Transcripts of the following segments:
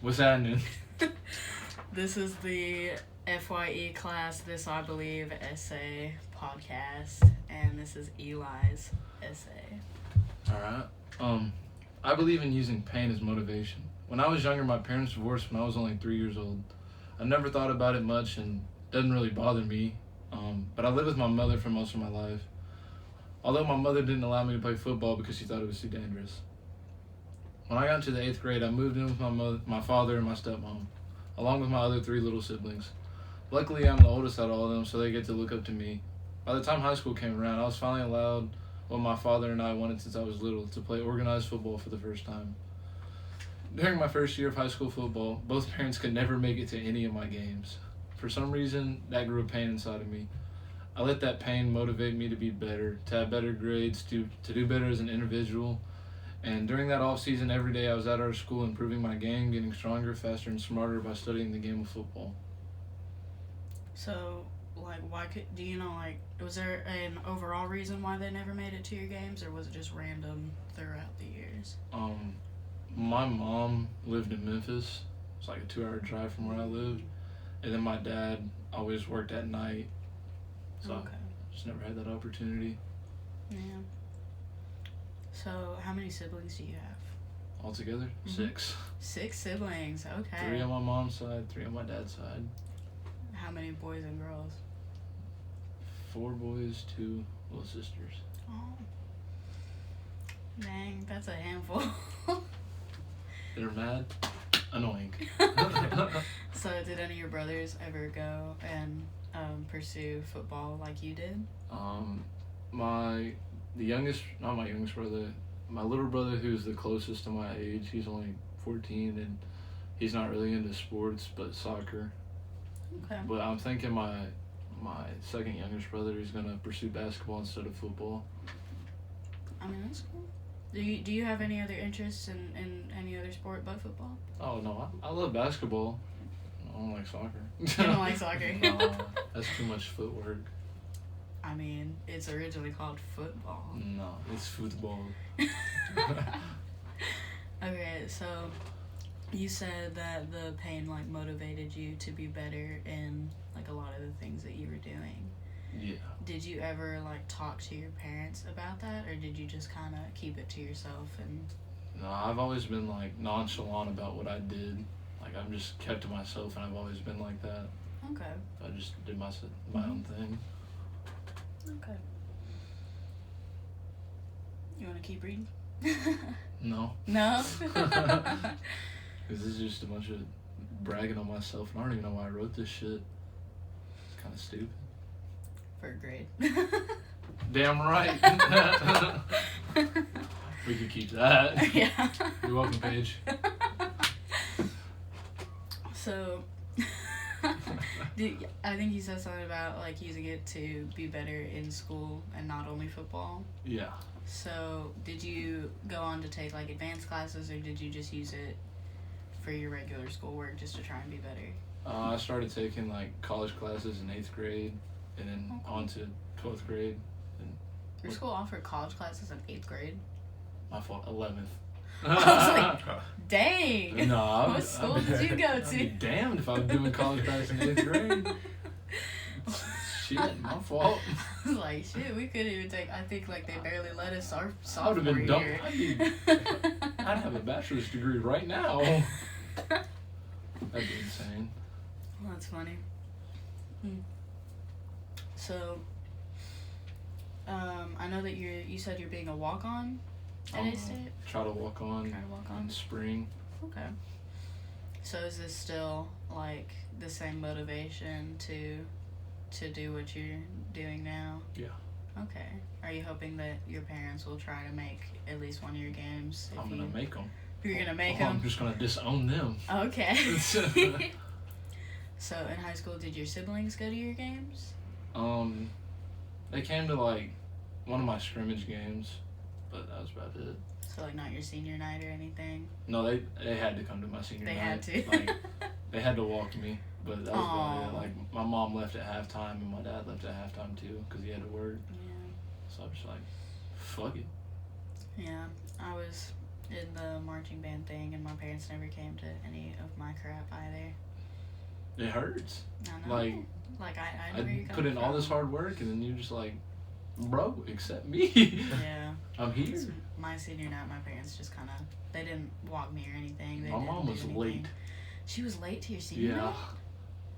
What's happening? This is the FYE class, This I Believe essay podcast, and this is Elias' essay. Alright. I believe in using pain as motivation. When I was younger, my parents divorced when I was only 3 years old. I never thought about it much and it doesn't really bother me, but I lived with my mother for most of my life. Although my mother didn't allow me to play football because she thought it was too dangerous. When I got into the 8th grade, I moved in with my father and my stepmom, along with my other 3 little siblings. Luckily, I'm the oldest out of all of them, so they get to look up to me. By the time high school came around, I was finally allowed what my father and I wanted since I was little, to play organized football for the first time. During my first year of high school football, both parents could never make it to any of my games. For some reason, that grew a pain inside of me. I let that pain motivate me to be better, to have better grades, to do better as an individual. And during that off season, every day I was at our school improving my game, getting stronger, faster, and smarter by studying the game of football. So, was there an overall reason why they never made it to your games, or was it just random throughout the years? My mom lived in Memphis. It's like a 2-hour drive from where I lived. And then my dad always worked at night. So Okay. I just never had that opportunity. Yeah. So, how many siblings do you have? Altogether, 6. 6 siblings, okay. 3 on my mom's side, 3 on my dad's side. How many boys and girls? 4 boys, 2 little sisters. Oh. Dang, that's a handful. They're mad, annoying. So, did any of your brothers ever go and pursue football like you did? Not my youngest brother, my little brother, who's the closest to my age, he's only 14 and he's not really into sports but soccer. Okay. But I'm thinking my second youngest brother is gonna pursue basketball instead of football. I mean, that's cool. Do you have any other interests in any other sport but football? Oh no, I love basketball. I don't like soccer. You don't like soccer? No, that's too much footwork. I mean, it's originally called football. No, it's football. Okay, so you said that the pain motivated you to be better in a lot of the things that you were doing. Yeah. Did you ever talk to your parents about that, or did you just kind of keep it to yourself? And No, I've always been nonchalant about what I did. I've just kept to myself, and I've always been like that. Okay. I just did my own thing. Okay. You want to keep reading? No. No? Because this is just a bunch of bragging on myself, and I don't even know why I wrote this shit. It's kind of stupid. For a grade. Damn right. We could keep that. Yeah. You're welcome, Paige. So, I think you said something about using it to be better in school and not only football. Yeah. So, did you go on to take advanced classes, or did you just use it for your regular schoolwork just to try and be better? I started taking college classes in 8th grade, and then on to 12th grade. And Your school offered college classes in 8th grade? my fault, 11th. I was dang. No, what school did you go to? I'd be damned if I was doing college classes in 8th grade. Shit, my fault. I was shit, we couldn't even take, I think they barely let us our I would sophomore have been dumb. year. I'd have a bachelor's degree right now. That'd be insane. Well, that's funny. So, I know that you said you're being a walk-on at A-State? Try to walk on in spring. Okay. So is this still the same motivation to do what you're doing now? Yeah. Okay. Are you hoping that your parents will try to make at least one of your games? I'm gonna make them. You're gonna make them? I'm just gonna disown them. Okay. So in high school, did your siblings go to your games? They came to one of my scrimmage games, but that was about it. So not your senior night or anything? No, they had to come to my senior night. They had to. They had to walk me, but that was about it. My mom left at halftime, and my dad left at halftime too, because he had to work. Yeah. So I was just fuck it. Yeah, I was in the marching band thing, and my parents never came to any of It hurts. I know. Like I know where you're I coming put in all from. this hard work, and then you're just like, bro, accept me. Yeah. I'm here. My senior night, my parents just kind of, they didn't walk me or anything. They My didn't mom do was anything. late. She was late to your senior Yeah. night?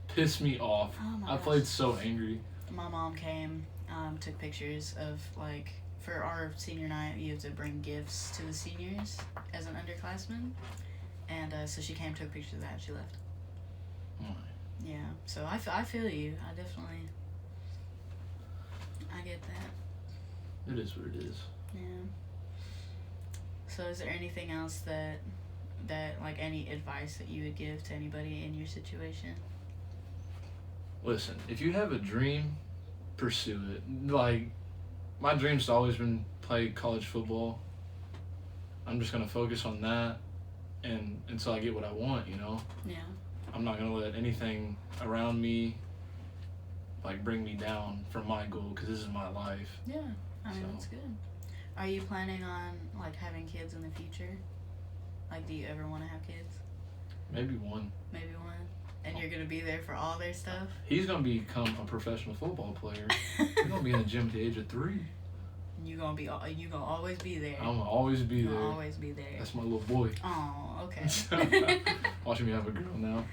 Pissed me off. Oh my I gosh. played so angry. My mom came, took pictures of, like, for our senior night, you have to bring gifts to the seniors as an underclassman. And so she came, took pictures of that, and she left. Oh, Yeah, so I feel you. I definitely, I get that. it is what it is. Yeah. So is there anything else that like any advice that you would give to anybody in your situation? Listen, if you have a dream, pursue it. Like, my dream's always been play college football. I'm just gonna focus on that, and until I get what I want, you know. Yeah. I'm not gonna let anything around me like bring me down from my goal, because this is my life. Yeah. I mean, So. that's good. Are you planning on like having kids in the future? Like, do you ever want to have kids? Maybe one. Maybe one. And you're gonna be there for all their stuff. He's gonna become a professional football player. He's gonna be in the gym at the age of 3. You gonna always be there. I'm gonna always be You'll there. always be there. That's my little boy. Oh, okay. Watching me have a girl now.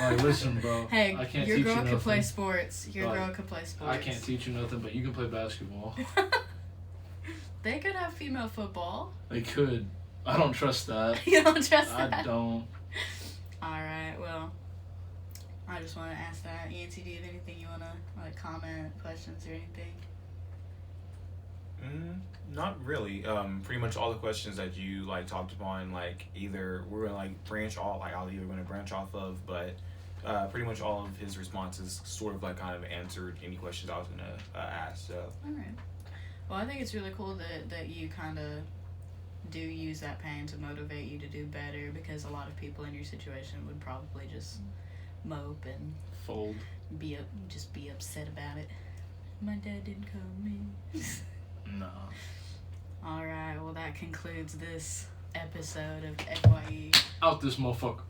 Like, listen, bro. Hey, I can't your teach girl you can nothing. play sports. Your Like, girl can play sports. I can't teach you nothing, but you can play basketball. They could have female football. They could. I don't trust that. You don't trust that? I don't. Alright, well, I just want to ask that. Yancy, do you have anything you want to, like, comment, questions, or anything? Not really. Pretty much all the questions that you like talked upon, like either we're gonna like branch off, like I'll either gonna branch off of, but pretty much all of his responses sort of like kind of answered any questions I was gonna ask. So. Alright. Well, I think it's really cool that you kind of do use that pain to motivate you to do better, because a lot of people in your situation would probably just mope and Fold. be upset about it. My dad didn't call me. Nah. Alright, well that concludes this episode of FYE. Out this motherfucker.